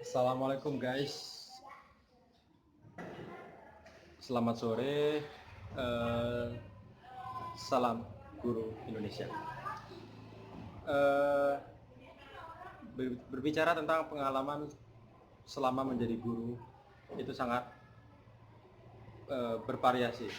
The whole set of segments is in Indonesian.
Assalamualaikum guys, selamat sore, eh, salam guru Indonesia. Eh, Berbicara tentang pengalaman selama menjadi guru itu sangat bervariasi.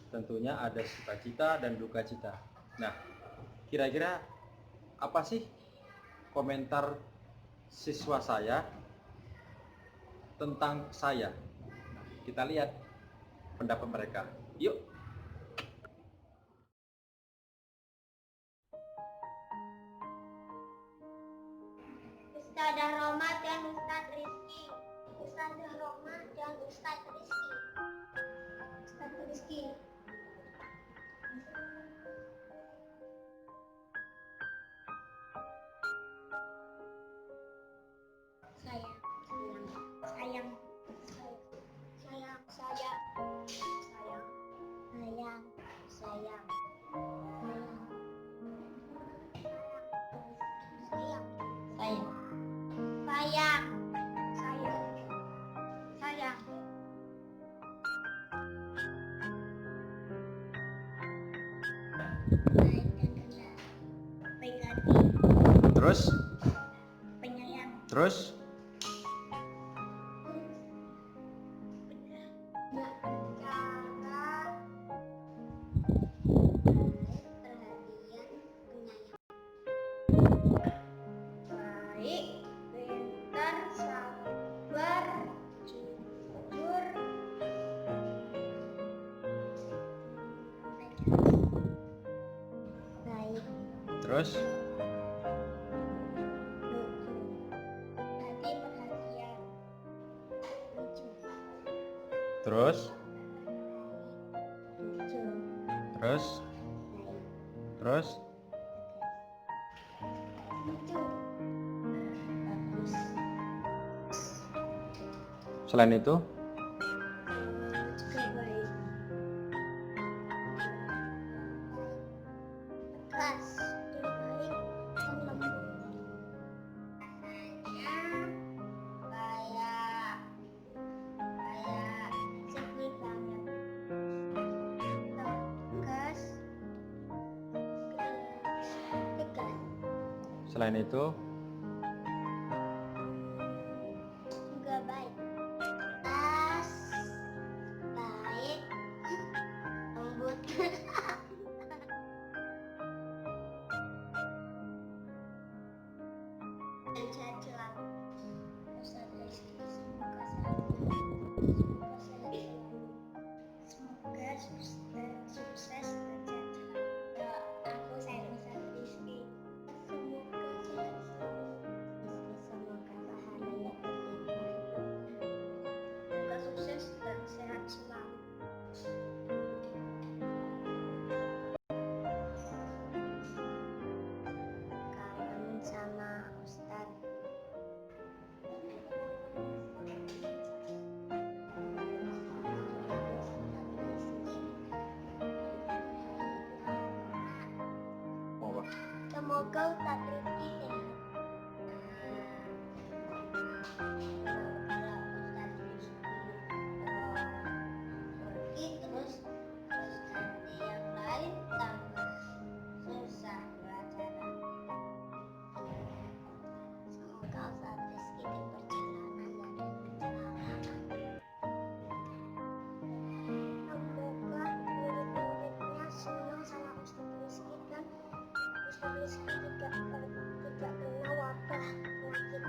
Tentunya ada sukacita dan duka cita. Nah, kira-kira apa sih komentar siswa saya tentang saya? Kita lihat pendapat mereka. Yuk. Ustadzah Roma dan Ustadz Rizky. Ustadzah Roma dan Ustadz Rizky. Ustadz Rizky. Sayang, sayang, sayang, sayang, sayang, sayang, sayang, sayang, sayang, sayang, sayang, sayang. Baik dan rendah, baik hati, Terus, penyayang, terus, berbicara, perhatian, penyayang, baik, pintar, sabar, jujur, baik, terus, lucu, hati perhatian, lucu, terus, lucu, terus, baik, terus. lucu, bagus, Selain itu, juga baik, tegas, juga baik, dan lembut. Rasanya kayak sedih banget. Tegas, tegas, selain itu, juga baik. Tegas, baik, lembut. Dan sehat selalu. Ustadz Rizky, semoga sehat selalu. Semoga sehat selalu. Semoga sukses dan sehat selalu. Ya, aku sayang Ustadz Rizky. Semoga sehat selalu. Rizky, semoga pahalanya berlimpah. Semoga sukses dan sehat selalu. Kangen sama Ustadz. Semoga Ustadz Rizky sehat. Kalau Ustadz Rizky pergi terus nanti yang lain tambah susah belajarnya. Semoga Ustadz Rizky di perjalanan dan kecelakaan. Semoga murid-muridnya senang sama Ustadz Rizky dan Ustadz Rizky tidak kena wabah penyakit.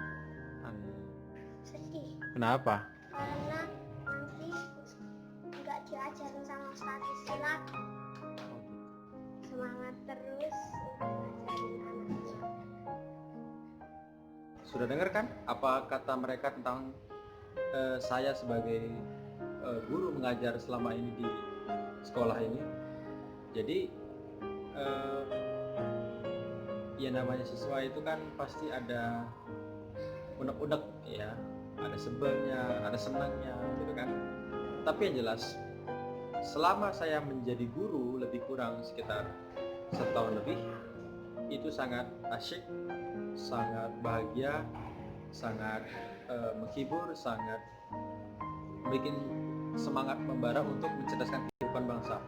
Sedih kenapa? karena nanti nggak diajarin sama Ustadz Rizky lagi. Semangat terus untuk ngajarin anak-anak. Sudah dengar kan apa kata mereka tentang saya sebagai guru mengajar selama ini di sekolah ini? Jadi ya namanya siswa itu kan pasti ada unek-unek ya, ada sebelnya, ada senangnya gitu kan. Tapi yang jelas selama saya menjadi guru lebih kurang sekitar setahun lebih, itu sangat asyik, sangat bahagia, sangat menghibur, sangat bikin semangat membara untuk mencerdaskan kehidupan bangsa.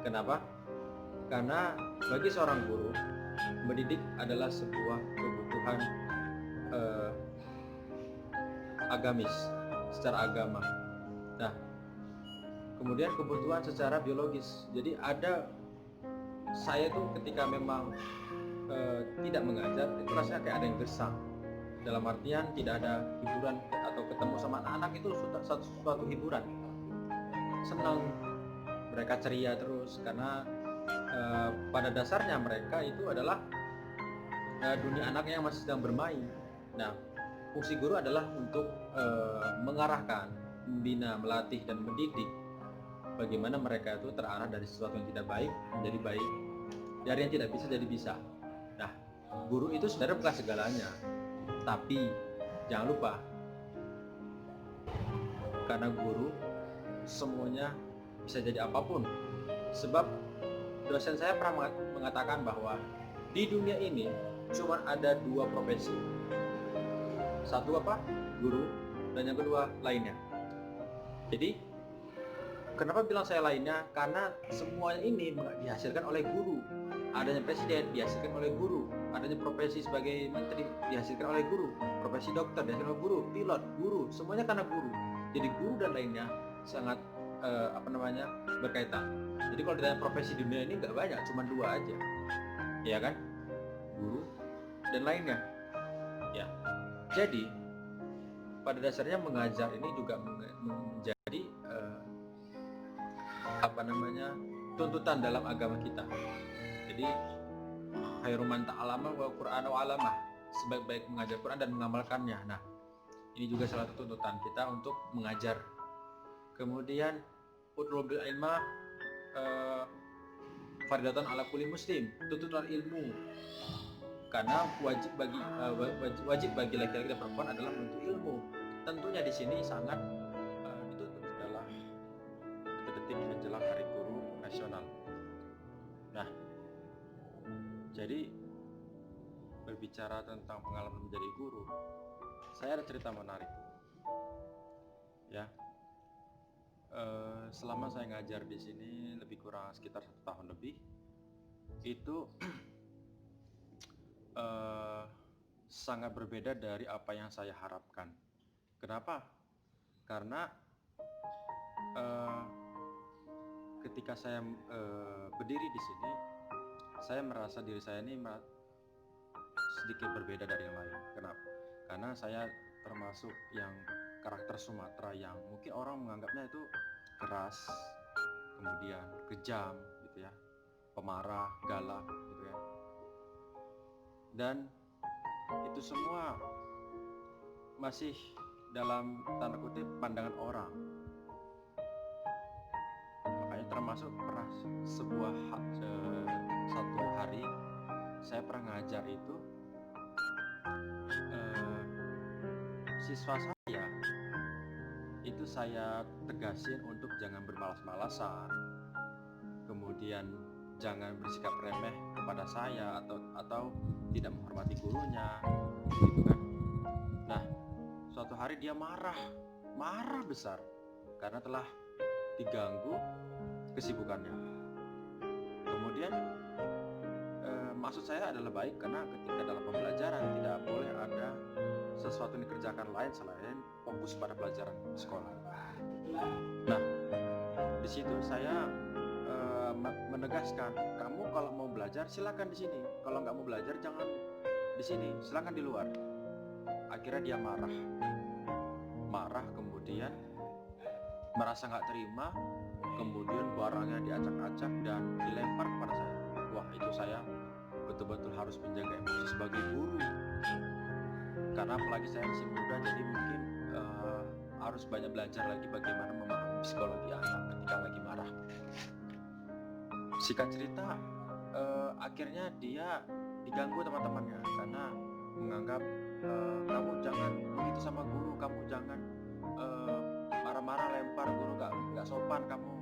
Kenapa? Karena bagi seorang guru, mendidik adalah sebuah kebutuhan agamis, secara agama. Nah, kemudian kebutuhan secara biologis. Jadi saya tuh ketika memang tidak mengajar, itu rasanya kayak ada yang gersang. Dalam artian tidak ada hiburan atau ketemu sama anak-anak itu suatu hiburan. Senang, mereka ceria terus karena pada dasarnya mereka itu adalah dunia anaknya yang masih sedang bermain. Nah, fungsi guru adalah untuk mengarahkan, membina, melatih dan mendidik bagaimana mereka itu terarah dari sesuatu yang tidak baik menjadi baik, dari yang tidak bisa jadi bisa. Nah, guru itu sebenarnya bukan segalanya, tapi jangan lupa, karena guru semuanya bisa jadi apapun. Sebab dosen saya pernah mengatakan bahwa di dunia ini cuma ada 2 profesi. Satu apa? Guru, dan yang kedua lainnya. Jadi kenapa bilang saya lainnya? Karena semuanya ini dihasilkan oleh guru. Adanya presiden dihasilkan oleh guru, adanya profesi sebagai menteri dihasilkan oleh guru, profesi dokter dihasilkan oleh guru, pilot, guru, semuanya karena guru. Jadi guru dan lainnya sangat berkaitan. Jadi kalau ditanya profesi di dunia ini nggak banyak, cuma 2 aja, ya kan? Guru dan lainnya. Ya, jadi pada dasarnya mengajar ini juga menjadi tuntutan dalam agama kita. Jadi khairu man ta'allama wa qur'ana wa 'allamah, sebaik-baik mengajar Quran dan mengamalkannya. Nah, ini juga salah satu tuntutan kita untuk mengajar. Kemudian utlubil ilma fardatan ala kulli muslim, tuntutan ilmu. Karena wajib bagi laki-laki dan perempuan adalah menuntut ilmu. Tentunya di sini sangat dituntut adalah detik-detik menjelang Hari Guru Nasional. Nah, jadi berbicara tentang pengalaman menjadi guru, saya ada cerita menarik. Ya, selama saya ngajar di sini lebih kurang sekitar 1 tahun lebih, itu sangat berbeda dari apa yang saya harapkan. Kenapa? Karena ketika saya berdiri di sini, saya merasa diri saya ini sedikit berbeda dari yang lain. Kenapa? Karena saya termasuk yang karakter Sumatera yang mungkin orang menganggapnya itu keras, kemudian kejam gitu ya, pemarah, galak gitu ya. Dan itu semua masih dalam tanda kutip pandangan orang. Makanya termasuk pernah satu hari saya pernah ngajar itu, siswa saya itu saya tegasin untuk jangan bermalas-malasan, kemudian jangan bersikap remeh kepada saya atau tidak menghormati gurunya, gitu kan. Nah, suatu hari dia marah besar karena telah diganggu kesibukannya. Kemudian maksud saya adalah baik, karena ketika dalam pembelajaran tidak boleh ada sesuatu yang dikerjakan lain selain fokus pada pelajaran sekolah. Nah, di situ saya menegaskan, kamu kalau mau belajar silakan di sini, kalau nggak mau belajar jangan di sini, silakan di luar. Akhirnya dia marah, kemudian merasa nggak terima, kemudian barangnya diacak-acak dan dilempar kepada saya. Wah, itu saya betul-betul harus menjaga emosi sebagai guru, karena apalagi saya masih muda, jadi mungkin harus banyak belajar lagi bagaimana memahami psikologi anak ketika lagi marah. Singkat cerita, akhirnya dia diganggu teman-temannya karena menganggap kamu jangan begitu sama guru, kamu jangan marah-marah lempar guru, nggak sopan kamu.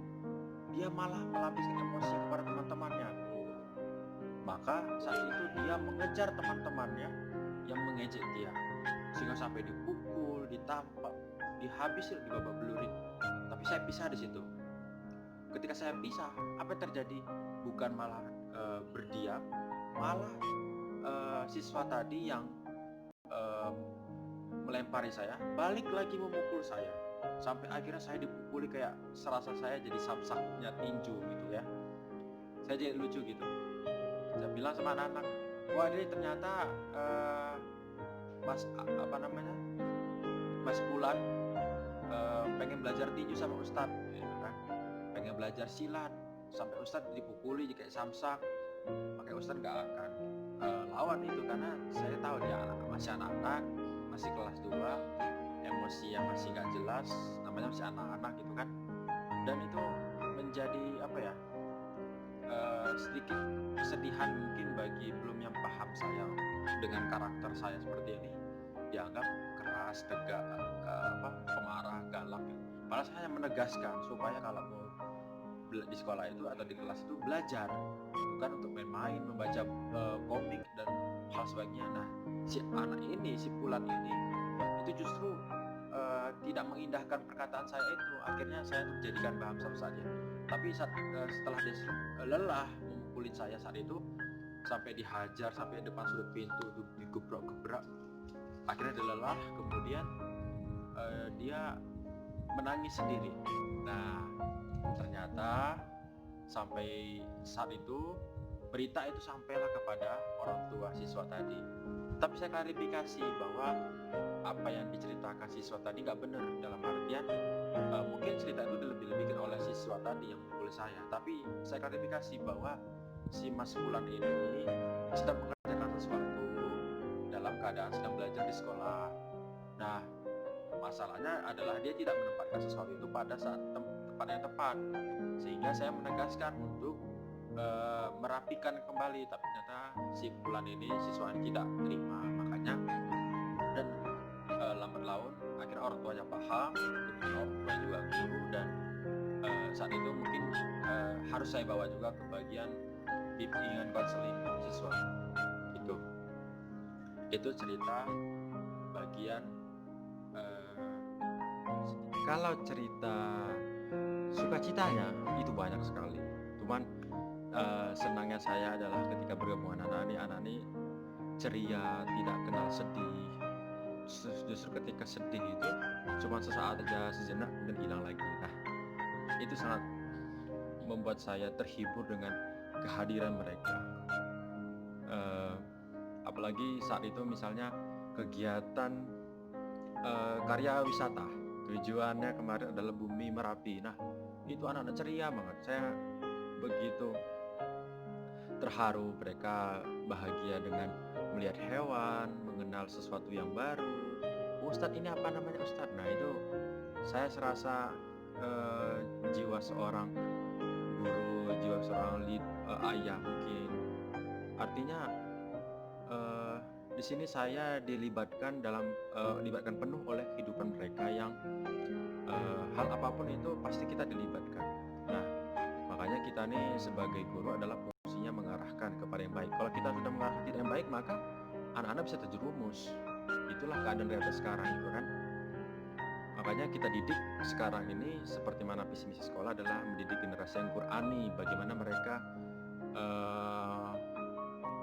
Dia malah melampiaskan emosi kepada teman-temannya. Maka saat itu dia mengejar teman-temannya yang mengejek dia, sehingga sampai dipukul dipukul, ditampak, dihabis, dibabak belurin. Tapi saya pisah di situ. Ketika saya pisah, apa yang terjadi? Bukan malah berdiam, malah siswa tadi yang melempari saya balik lagi memukul saya, sampai akhirnya saya dipukuli kayak serasa saya jadi samsaknya tinju gitu ya. Saya jadi lucu gitu. Saya bilang sama anak-anak, wah ini ternyata Mas Bulan pengen belajar tinju sama Ustadz gitu kan, pengen belajar silat, sampai Ustadz dipukuli kayak samsak. Makanya Ustadz gak akan lawan itu, karena saya tahu dia masih anak-anak, masih kelas 2, emosi yang masih gak jelas, namanya masih anak-anak gitu kan. Dan itu menjadi sedikit kesedihan mungkin bagi belum yang paham saya dengan karakter saya seperti ini, dianggap keras, tegak, pemarah, galak. Malah saya menegaskan supaya kalau mau di sekolah itu atau di kelas itu belajar, bukan untuk main-main, membaca komik dan hal sebagainya. Nah, si anak ini, si Bulan ini, itu justru tidak mengindahkan perkataan saya itu. Akhirnya saya jadikan bahan saja. Tapi setelah dia lelah memukulin saya saat itu, sampai dihajar sampai depan sudut pintu, digebrak-gebrak, akhirnya dia lelah, kemudian dia menangis sendiri. Nah, ternyata sampai saat itu berita itu sampailah kepada orang tua siswa tadi. Tapi saya klarifikasi bahwa apa yang diceritakan siswa tadi nggak benar, dalam artian mungkin cerita itu dilebih-lebihkan oleh siswa tadi yang memukul saya. Tapi saya klarifikasi bahwa si Mas Bulan ini sedang mengerjakan sesuatu dalam keadaan sedang belajar di sekolah. Nah, masalahnya adalah dia tidak menempatkan sesuatu itu pada saat tempat yang tepat, sehingga saya menegaskan untuk merapikan kembali. Tapi ternyata si Bulan ini, siswa ini tidak terima, makanya dan lambat laun akhirnya orang tuanya paham, kemudian orang tuanya juga guru, dan saat itu mungkin harus saya bawa juga ke bagian bimbingan konseling siswa. Itu cerita bagian kalau cerita sukacitanya itu banyak sekali. Cuman senangnya saya adalah ketika bergabung anak-anak ini ceria, tidak kenal sedih. Justru ketika sedih itu cuma sesaat aja, sejenak dan hilang lagi. Nah, itu sangat membuat saya terhibur dengan kehadiran mereka. Apalagi saat itu misalnya kegiatan karya wisata, tujuannya kemarin adalah Bumi Merapi. Nah, itu anak-anak ceria banget. Saya begitu terharu, mereka bahagia dengan melihat hewan, mengenal sesuatu yang baru. Ustadz, ini apa namanya Ustadz? Nah, itu saya serasa jiwa seorang guru, jiwa seorang ayah mungkin. Artinya di sini saya dilibatkan penuh oleh kehidupan mereka yang hal apapun itu pasti kita dilibatkan. Nah, makanya kita nih sebagai guru adalah fungsinya mengarahkan kepada yang baik. Kalau kita sudah mengarahkan tidak yang baik, maka anak-anak bisa terjerumus. Itulah keadaan realita sekarang itu kan. Makanya kita didik sekarang ini seperti mana visi misi sekolah adalah mendidik generasi yang Qurani, bagaimana mereka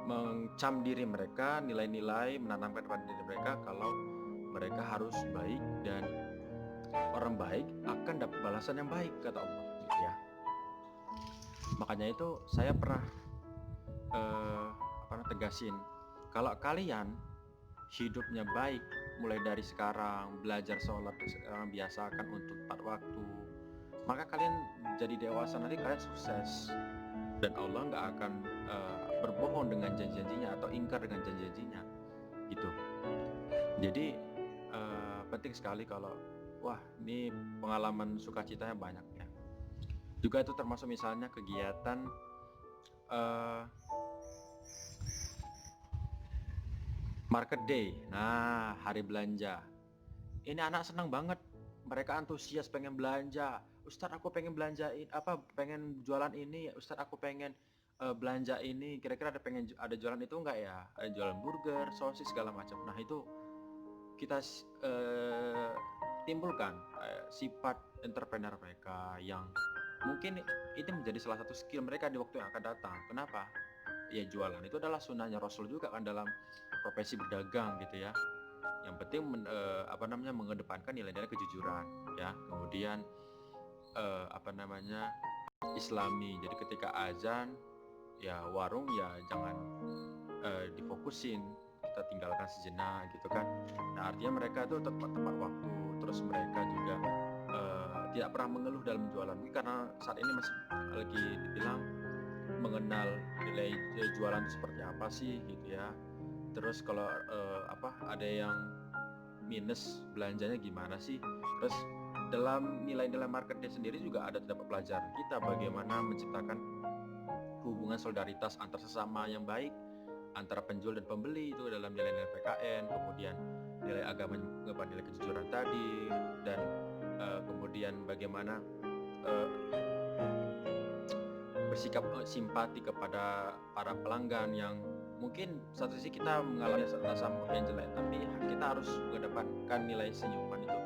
mengcam diri mereka, nilai-nilai menanamkan pada diri mereka kalau mereka harus baik, dan orang baik akan dapat balasan yang baik, kata Allah gitu ya. Makanya itu saya pernah tegasin, kalau kalian hidupnya baik mulai dari sekarang, belajar sholat sekarang, biasakan untuk 4 waktu, maka kalian jadi dewasa nanti kalian sukses, dan Allah nggak akan berbohong dengan janji-janjinya atau ingkar dengan janji-janjinya gitu. Jadi penting sekali kalau ini pengalaman sukacitanya banyak ya. Juga itu termasuk misalnya kegiatan Market Day. Nah, hari belanja. Ini anak senang banget. Mereka antusias pengen belanja. Ustadz, aku pengen belanjain pengen jualan ini. Ustadz, aku pengen belanja ini. Kira-kira ada jualan itu enggak ya? Ada jualan burger, sosis segala macam. Nah, itu kita timbulkan sifat entrepreneur mereka yang mungkin itu menjadi salah satu skill mereka di waktu yang akan datang. Kenapa? Ya jualan itu adalah sunnahnya Rasul juga kan dalam profesi berdagang gitu ya. Yang penting mengedepankan nilai-nilai kejujuran ya. Kemudian Islami. Jadi ketika azan ya warung ya jangan difokusin, kita tinggalkan sejenak gitu kan. Nah artinya mereka tuh tepat waktu, terus mereka juga tidak pernah mengeluh dalam jualan karena saat ini masih lagi dibilang mengenal nilai jualan itu seperti apa sih gitu ya. Terus kalau ada yang minus belanjanya gimana sih, terus dalam nilai-nilai marketing sendiri juga ada terdapat pelajaran kita bagaimana menciptakan hubungan solidaritas antar sesama yang baik antara penjual dan pembeli itu dalam nilai-nilai PKN, kemudian nilai agama, nilai kejujuran tadi, dan kemudian bagaimana bersikap simpati kepada para pelanggan yang mungkin satu sisi kita mengalami rasa yang jelek, tapi kita harus mengedepankan nilai senyuman itu,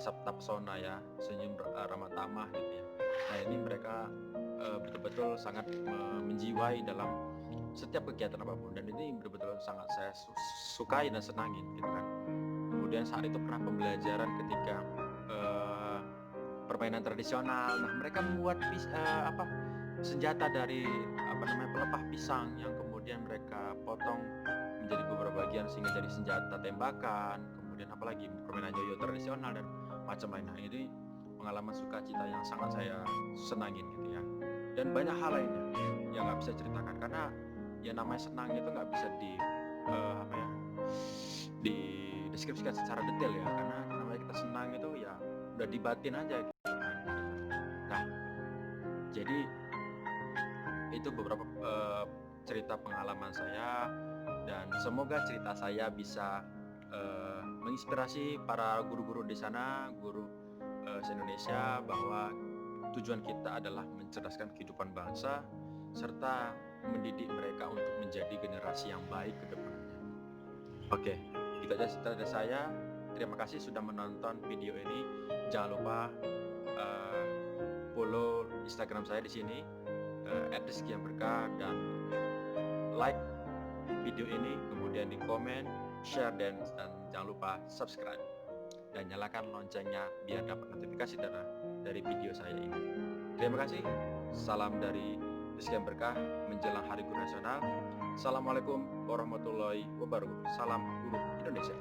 sabta pesona ya, senyum ramah tamah gitu ya. Nah ini mereka betul-betul sangat menjiwai dalam setiap kegiatan apapun, dan ini betul-betul sangat saya sukai dan senangin gitu kan. Kemudian saat itu pernah pembelajaran ketika permainan tradisional. Nah mereka membuat senjata dari pelepah pisang yang kemudian mereka potong menjadi beberapa bagian sehingga jadi senjata tembakan. Kemudian apalagi permainan yoyo tradisional dan macam lainnya. Ini pengalaman sukacita yang sangat saya senangin gitu ya. Dan banyak hal lainnya yang nggak bisa ceritakan karena ya namanya senang itu nggak bisa dideskripsikan secara detail ya, karena namanya kita senang itu ya udah dibatin aja gitu kan. Nah jadi itu beberapa cerita pengalaman saya, dan semoga cerita saya bisa menginspirasi para guru-guru di sana, guru se-Indonesia, bahwa tujuan kita adalah mencerdaskan kehidupan bangsa serta mendidik mereka untuk menjadi generasi yang baik ke depannya. Oke, itu aja cerita dari saya. Terima kasih sudah menonton video ini. Jangan lupa follow Instagram saya di sini @rizkyanberkah, dan like video ini, kemudian di komen, share, dan jangan lupa subscribe dan nyalakan loncengnya biar dapat notifikasi dari video saya ini. Terima kasih. Salam dari Rizky Berkah menjelang Hari Guru Nasional. Assalamualaikum warahmatullahi wabarakatuh. Salam Guru Indonesia.